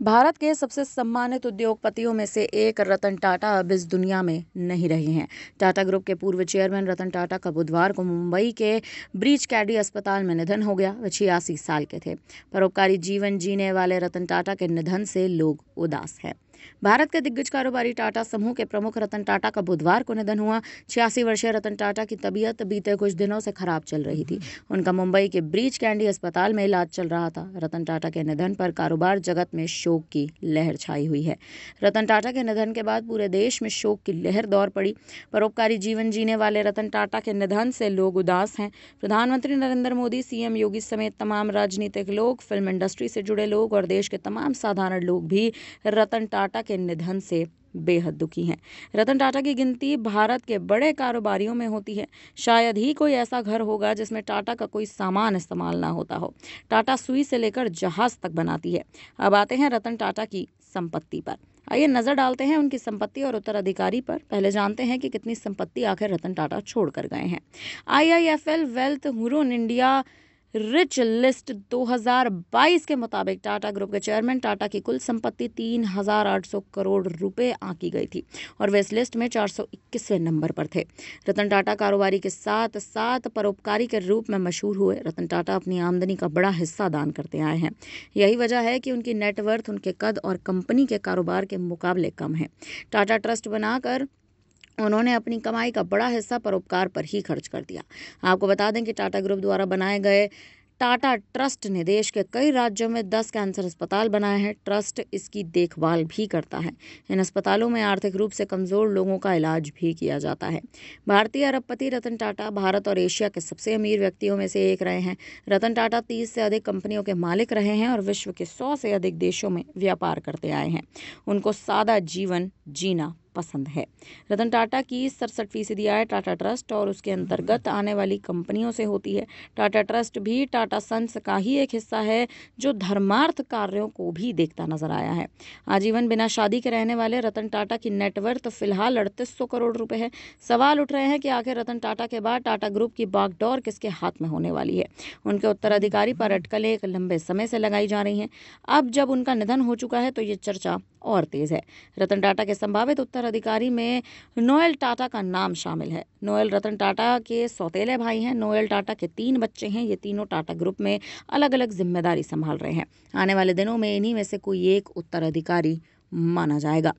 भारत के सबसे सम्मानित उद्योगपतियों में से एक रतन टाटा अब इस दुनिया में नहीं रहे हैं। टाटा ग्रुप के पूर्व चेयरमैन रतन टाटा का बुधवार को मुंबई के ब्रीच कैंडी अस्पताल में निधन हो गया। वे 86 साल के थे। परोपकारी जीवन जीने वाले रतन टाटा के निधन से लोग उदास हैं। भारत के दिग्गज कारोबारी टाटा समूह के प्रमुख रतन टाटा का बुधवार को निधन हुआ। 86 वर्षीय रतन टाटा की तबीयत बीते कुछ दिनों से खराब चल रही थी। उनका मुंबई के ब्रीच कैंडी अस्पताल में इलाज चल रहा था। रतन टाटा के निधन पर कारोबार जगत में शोक की लहर छाई हुई है। रतन टाटा के निधन के बाद पूरे देश में शोक की लहर दौड़ पड़ी। परोपकारी जीवन जीने वाले रतन टाटा के निधन से लोग उदास हैं। प्रधानमंत्री नरेंद्र मोदी, सीएम योगी समेत तमाम राजनीतिक लोग, फिल्म इंडस्ट्री से जुड़े लोग और देश के तमाम साधारण लोग भी रतन टाटा के निधन से बेहद दुखी हैं। रतन टाटा की गिनती भारत के बड़े कारोबारियों में होती है। शायद ही कोई ऐसा घर होगा जिसमें टाटा का कोई सामान इस्तेमाल ना होता हो। टाटा सुई से लेकर जहाज तक बनाती है। अब आते हैं रतन टाटा की संपत्ति पर। आइए नजर डालते हैं उनकी संपत्ति और उत्तराधिकारी पर। पहले जानते हैं कि कितनी संपत्ति आखिर रतन टाटा छोड़ कर गए हैं। IIFL wealth Hurun India rich list 2022 के मुताबिक टाटा ग्रुप के चेयरमैन टाटा की कुल संपत्ति 3,800 करोड़ रुपए आंकी गई थी और वे इस लिस्ट में 421वें नंबर पर थे। रतन टाटा कारोबारी के साथ साथ परोपकारी के रूप में मशहूर हुए। रतन टाटा अपनी आमदनी का बड़ा हिस्सा दान करते आए हैं। यही वजह है कि उनकी नेटवर्थ उनके कद और कंपनी के कारोबार के मुकाबले कम है। टाटा ट्रस्ट बनाकर उन्होंने अपनी कमाई का बड़ा हिस्सा परोपकार पर ही खर्च कर दिया। आपको बता दें कि टाटा ग्रुप द्वारा बनाए गए टाटा ट्रस्ट ने देश के कई राज्यों में 10 कैंसर अस्पताल बनाए हैं। ट्रस्ट इसकी देखभाल भी करता है। इन अस्पतालों में आर्थिक रूप से कमज़ोर लोगों का इलाज भी किया जाता है। भारतीय अरबपति रतन टाटा भारत और एशिया के सबसे अमीर व्यक्तियों में से एक रहे हैं। रतन टाटा 30 से अधिक कंपनियों के मालिक रहे हैं और विश्व के 100 से अधिक देशों में व्यापार करते आए हैं। उनको सादा जीवन जीना पसंद है। रतन टाटा की 67% आय टाटा ट्रस्ट और उसके अंतर्गत आने वाली कंपनियों से होती है। टाटा ट्रस्ट भी टाटा सन्स का ही एक हिस्सा है जो धर्मार्थ कार्यों को भी देखता नजर आया है। आजीवन बिना शादी के रहने वाले रतन टाटा की नेटवर्थ फिलहाल 3800 करोड़ रुपए है। सवाल उठ रहे हैं कि आखिर रतन टाटा के बाद टाटा ग्रुप की बागडोर किसके हाथ में होने वाली है। उनके उत्तराधिकारी पर अटकलें एक लंबे समय से लगाई जा रही हैं। अब जब उनका निधन हो चुका है तो ये चर्चा और तेज है। रतन टाटा के संभावित उत्तराधिकारी में नोएल टाटा का नाम शामिल है। नोएल रतन टाटा के सौतेले भाई हैं। नोएल टाटा के 3 बच्चे हैं। ये तीनों टाटा ग्रुप में अलग अलग जिम्मेदारी संभाल रहे हैं। आने वाले दिनों में इन्हीं में से कोई एक उत्तराधिकारी माना जाएगा।